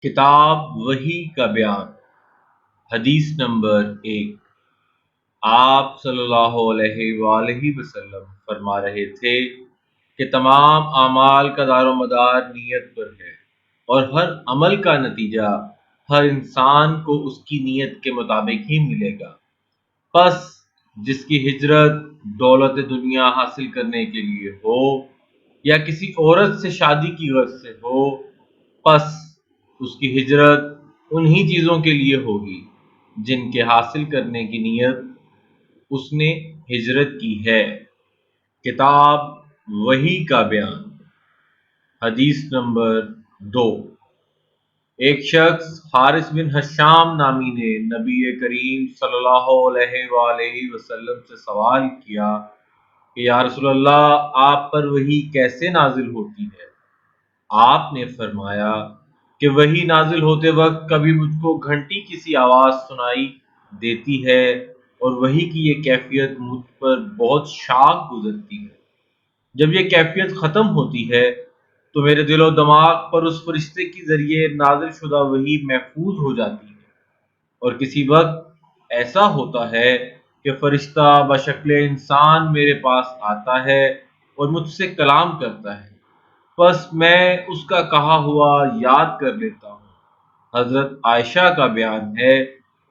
کتاب وحی کا بیان، حدیث نمبر 1۔ آپ صلی اللہ علیہ وآلہ وسلم فرما رہے تھے کہ تمام اعمال کا دار و مدار نیت پر ہے، اور ہر عمل کا نتیجہ ہر انسان کو اس کی نیت کے مطابق ہی ملے گا۔ پس جس کی ہجرت دولت دنیا حاصل کرنے کے لیے ہو یا کسی عورت سے شادی کی غرض سے ہو، پس اس کی ہجرت انہی چیزوں کے لیے ہوگی جن کے حاصل کرنے کی نیت اس نے ہجرت کی ہے۔ کتاب وحی کا بیان، حدیث نمبر 2۔ ایک شخص حارث بن حشام نامی نے نبی کریم صلی اللہ علیہ وآلہ وسلم سے سوال کیا کہ یا رسول اللہ، آپ پر وحی کیسے نازل ہوتی ہے؟ آپ نے فرمایا کہ وحی نازل ہوتے وقت کبھی مجھ کو گھنٹی کی سی آواز سنائی دیتی ہے، اور وحی کی یہ کیفیت مجھ پر بہت شاق گزرتی ہے۔ جب یہ کیفیت ختم ہوتی ہے تو میرے دل و دماغ پر اس فرشتے کے ذریعے نازل شدہ وحی محفوظ ہو جاتی ہے، اور کسی وقت ایسا ہوتا ہے کہ فرشتہ بشکل انسان میرے پاس آتا ہے اور مجھ سے کلام کرتا ہے، پس میں اس کا کہا ہوا یاد کر لیتا ہوں۔ حضرت عائشہ کا بیان ہے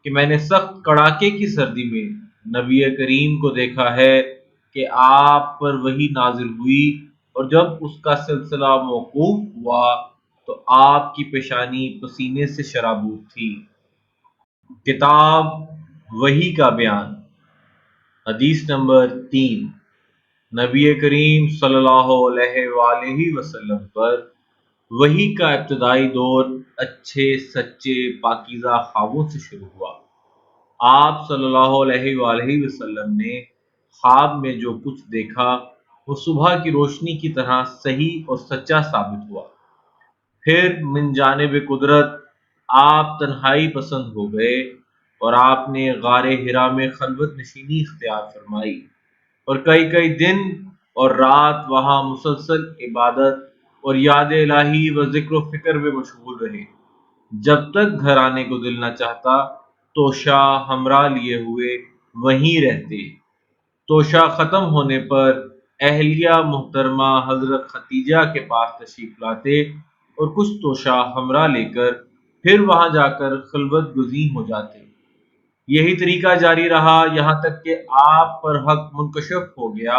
کہ میں نے سخت کڑاکے کی سردی میں نبی کریم کو دیکھا ہے کہ آپ پر وحی نازل ہوئی، اور جب اس کا سلسلہ موقوف ہوا تو آپ کی پیشانی پسینے سے شرابور تھی۔ کتاب وحی کا بیان، حدیث نمبر 3۔ نبی کریم صلی اللہ علیہ وآلہ وسلم پر وحی کا ابتدائی دور اچھے سچے پاکیزہ خوابوں سے شروع ہوا۔ آپ صلی اللہ علیہ وآلہ وسلم نے خواب میں جو کچھ دیکھا وہ صبح کی روشنی کی طرح صحیح اور سچا ثابت ہوا۔ پھر من جانب قدرت آپ تنہائی پسند ہو گئے، اور آپ نے غار حرا میں خلوت نشینی اختیار فرمائی، اور کئی دن اور رات وہاں مسلسل عبادت اور یاد الہی و ذکر و فکر میں مشغول رہے، جب تک گھر آنے کو دل نہ چاہتا توشہ ہمراہ لیے ہوئے وہیں رہتے۔ توشہ ختم ہونے پر اہلیہ محترمہ حضرت ختیجہ کے پاس تشریف لاتے اور کچھ توشہ ہمراہ لے کر پھر وہاں جا کر خلوت گزین ہو جاتے۔ یہی طریقہ جاری رہا یہاں تک کہ آپ پر حق منکشف ہو گیا،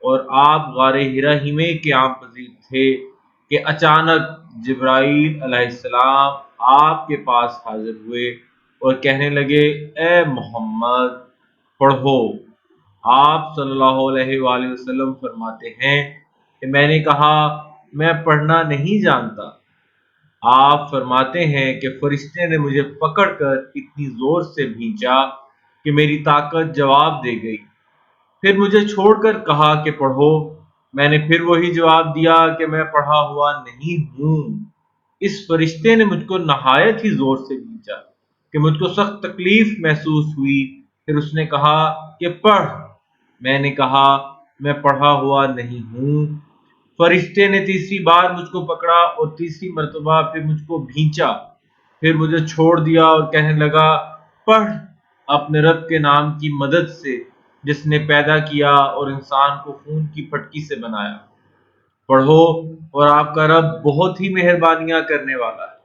اور آپ غار حرا ہی میں قیام پذیر تھے کہ اچانک جبرائیل علیہ السلام آپ کے پاس حاضر ہوئے اور کہنے لگے، اے محمد پڑھو۔ آپ صلی اللہ علیہ وآلہ وسلم فرماتے ہیں کہ میں نے کہا، میں پڑھنا نہیں جانتا۔ آپ فرماتے ہیں کہ فرشتے نے مجھے پکڑ کر اتنی زور سے بھینچا کہ میری طاقت جواب دے گئی، پھر مجھے چھوڑ کر کہا کہ پڑھو۔ میں نے پھر وہی جواب دیا کہ میں پڑھا ہوا نہیں ہوں۔ اس فرشتے نے مجھ کو نہایت ہی زور سے بھینچا کہ مجھ کو سخت تکلیف محسوس ہوئی، پھر اس نے کہا کہ پڑھ۔ میں نے کہا، میں پڑھا ہوا نہیں ہوں۔ فرشتے نے تیسری بار مجھ کو پکڑا اور تیسری مرتبہ پھر مجھ کو بھینچا، پھر مجھے چھوڑ دیا اور کہنے لگا، پڑھ اپنے رب کے نام کی مدد سے جس نے پیدا کیا اور انسان کو خون کی پٹکی سے بنایا۔ پڑھو، اور آپ کا رب بہت ہی مہربانیاں کرنے والا ہے۔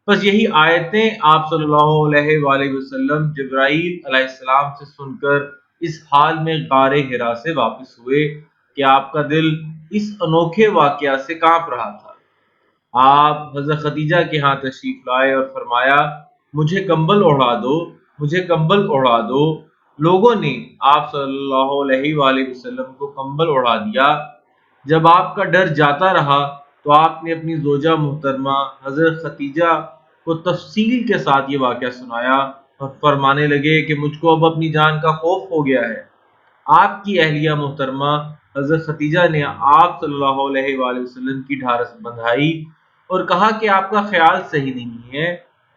بس یہی آیتیں آپ صلی اللہ علیہ وآلہ وسلم جبرائیل علیہ السلام سے سن کر اس حال میں غار حرا سے واپس ہوئے کہ آپ کا دل اس انوکھے واقعہ سے کانپ رہا تھا۔ آپ حضرت ختیجہ کے ہاں تشریف لائے اور فرمایا، مجھے کمبل اوڑھا دو، مجھے کمبل اوڑھا دو۔ لوگوں نے آپ صلی اللہ علیہ وآلہ وسلم کو کمبل اوڑھا دیا۔ جب آپ کا ڈر جاتا رہا تو آپ نے اپنی زوجہ محترمہ حضرت ختیجہ کو تفصیل کے ساتھ یہ واقعہ سنایا، اور فرمانے لگے کہ مجھ کو اب اپنی جان کا خوف ہو گیا ہے۔ آپ کی اہلیہ محترمہ حضرت ختیجہ نے آپ صلی اللہ علیہ وآلہ وسلم کی ڈھارس بندھائی اور کہا کہ آپ کا خیال صحیح نہیں ہے،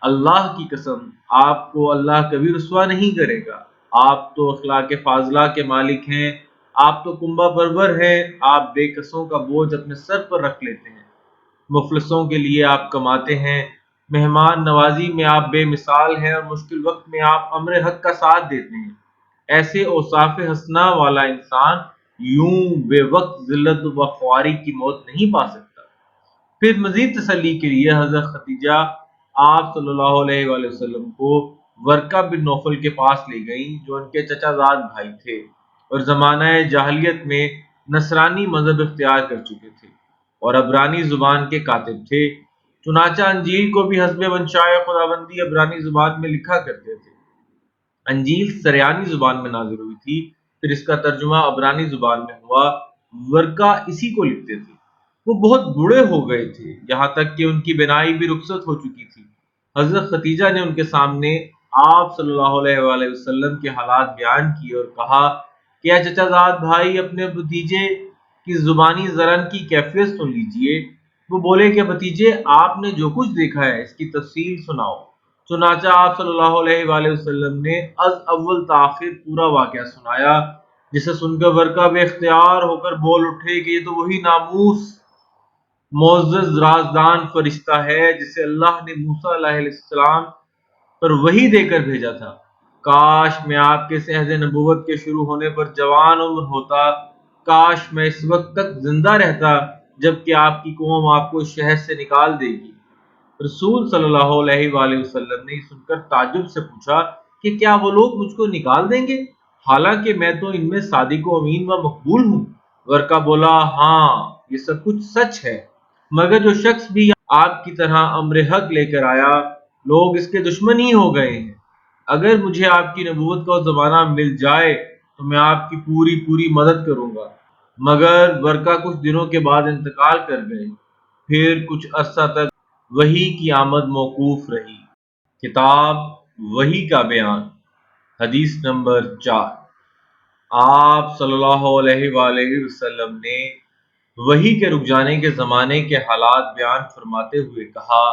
اللہ کی قسم آپ کو اللہ کبھی رسوا نہیں کرے گا۔ آپ تو اخلاق فاضلہ کے مالک ہیں، آپ تو کنبہ پرور ہیں، آپ بے کسوں کا بوجھ اپنے سر پر رکھ لیتے ہیں، مفلسوں کے لیے آپ کماتے ہیں، مہمان نوازی میں آپ بے مثال ہیں اور مشکل وقت میں آپ امر حق کا ساتھ دیتے ہیں۔ ایسے اوصاف حسنہ والا انسان یوں بے وقت ذلت و خواری کی موت نہیں پا سکتا۔ پھر مزید تسلی کے لیے حضرت خدیجہ آپ صلی اللہ علیہ وآلہ وسلم کو ورقہ بن نوفل کے پاس لے گئیں، جو ان کے چچا زاد بھائی تھے اور زمانہ جاہلیت میں نصرانی مذہب اختیار کر چکے تھے اور عبرانی زبان کے کاتب تھے۔ چنانچہ انجیل کو بھی حسب منشاء خداوندی عبرانی زبان میں لکھا کرتے تھے۔ انجیل سریانی زبان میں نازل ہوئی تھی، پھر اس کا ترجمہ عبرانی زبان میں ہوا۔ ورقہ اسی کو لکھتے تھے۔ وہ بہت بوڑھے ہو گئے تھے، یہاں تک کہ ان کی بینائی بھی رخصت ہو چکی تھی۔ حضرت خدیجہ نے ان کے سامنے آپ صلی اللہ علیہ وآلہ وسلم کے حالات بیان کیے اور کہا کہ اے چچا زاد بھائی، اپنے بھتیجے کی زبانی زرن کی کیفیت سن لیجئے۔ وہ بولے کہ بھتیجے، آپ نے جو کچھ دیکھا ہے اس کی تفصیل سناؤ۔ چنانچہ آپ صلی اللہ علیہ وآلہ وسلم نے از اول تاخیر پورا واقعہ سنایا، جسے سن کر ورقہ بے اختیار ہو کر بول اٹھے کہ یہ تو وہی ناموس معزز رازدان فرشتہ ہے جسے اللہ نے موسیٰ علیہ السلام پر وحی دے کر بھیجا تھا۔ کاش میں آپ کے عہد نبوت کے شروع ہونے پر جوان عمر ہوتا، کاش میں اس وقت تک زندہ رہتا جبکہ آپ کی قوم آپ کو اس شہر سے نکال دے گی۔ رسول صلی اللہ علیہ وآلہ وسلم نے سن کر تعجب سے پوچھا کہ کیا وہ لوگ مجھ کو نکال دیں گے، حالانکہ میں تو ان میں صادق و امین و مقبول ہوں؟ ورقہ بولا، ہاں یہ سب کچھ سچ ہے، مگر جو شخص بھی آپ کی طرح امر حق لے کر آیا، لوگ اس کے دشمن ہی ہو گئے ہیں۔ اگر مجھے آپ کی نبوت کا زمانہ مل جائے تو میں آپ کی پوری مدد کروں گا۔ مگر ورقہ کچھ دنوں کے بعد انتقال کر گئے۔ پھر کچھ عرصہ تک وحی کی آمد موقوف رہی۔ کتاب وحی کا بیان، حدیث نمبر 4۔ آپ صلی اللہ علیہ وآلہ وسلم نے وحی کے رک جانے کے زمانے کے حالات بیان فرماتے ہوئے کہا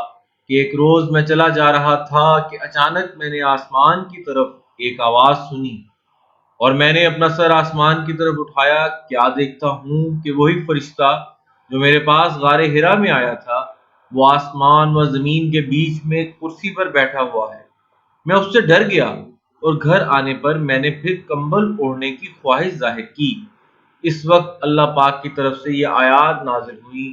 کہ ایک روز میں چلا جا رہا تھا کہ اچانک میں نے آسمان کی طرف ایک آواز سنی اور میں نے اپنا سر آسمان کی طرف اٹھایا، کیا دیکھتا ہوں کہ وہی فرشتہ جو میرے پاس غار حرا میں آیا تھا، وہ آسمان و زمین کے بیچ میں ایک کرسی پر بیٹھا ہوا ہے۔ میں اس سے ڈر گیا اور گھر آنے پر میں نے پھر کمبل اوڑھنے کی خواہش ظاہر کی۔ اس وقت اللہ پاک کی طرف سے یہ آیات نازل ہوئی،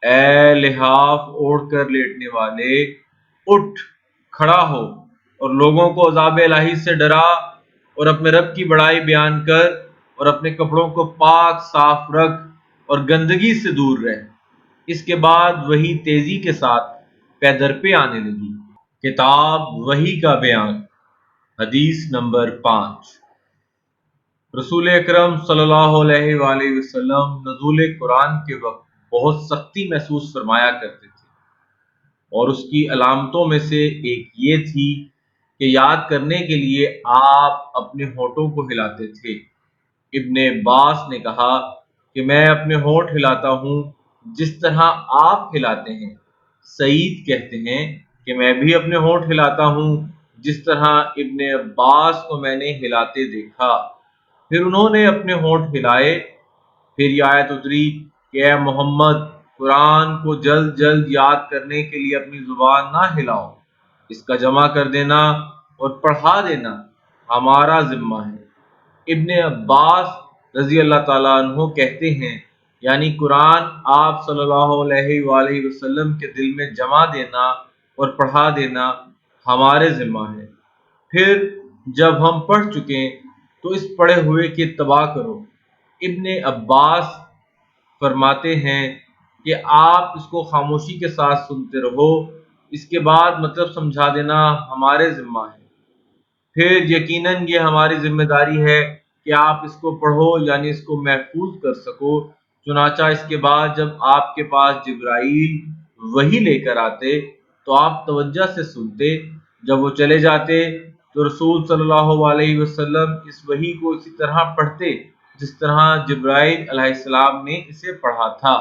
اے لحاف اوڑھ کر لیٹنے والے، اٹھ کھڑا ہو اور لوگوں کو عذاب الہی سے ڈرا اور اپنے رب کی بڑائی بیان کر اور اپنے کپڑوں کو پاک صاف رکھ اور گندگی سے دور رہ۔ اس کے بعد وحی تیزی کے ساتھ پے در پہ آنے لگی۔ کتاب وحی کا بیان، حدیث نمبر 5۔ رسول اکرم صلی اللہ علیہ وآلہ وسلم نزول قرآن کے وقت بہت سختی محسوس فرمایا کرتے تھے، اور اس کی علامتوں میں سے ایک یہ تھی کہ یاد کرنے کے لیے آپ اپنے ہونٹوں کو ہلاتے تھے۔ ابن عباس نے کہا کہ میں اپنے ہونٹ ہلاتا ہوں جس طرح آپ ہلاتے ہیں۔ سعید کہتے ہیں کہ میں بھی اپنے ہونٹ ہلاتا ہوں جس طرح ابن عباس کو میں نے ہلاتے دیکھا۔ پھر انہوں نے اپنے ہونٹ ہلائے۔ پھر یہ آیت اتری کہ اے محمد، قرآن کو جلد جلد یاد کرنے کے لیے اپنی زبان نہ ہلاؤ، اس کا جمع کر دینا اور پڑھا دینا ہمارا ذمہ ہے۔ ابن عباس رضی اللہ تعالیٰ عنہ کہتے ہیں، یعنی قرآن آپ صلی اللہ علیہ وآلہ وسلم کے دل میں جمع دینا اور پڑھا دینا ہمارے ذمہ ہے۔ پھر جب ہم پڑھ چکیں تو اس پڑھے ہوئے کی اتباع کرو۔ ابن عباس فرماتے ہیں کہ آپ اس کو خاموشی کے ساتھ سنتے رہو، اس کے بعد مطلب سمجھا دینا ہمارے ذمہ ہے۔ پھر یقیناً یہ ہماری ذمہ داری ہے کہ آپ اس کو پڑھو، یعنی اس کو محفوظ کر سکو۔ چنانچہ اس کے بعد جب آپ کے پاس جبرائیل وحی لے کر آتے تو آپ توجہ سے سنتے، جب وہ چلے جاتے تو رسول صلی اللہ علیہ وسلم اس وحی کو اسی طرح پڑھتے جس طرح جبرائیل علیہ السلام نے اسے پڑھا تھا۔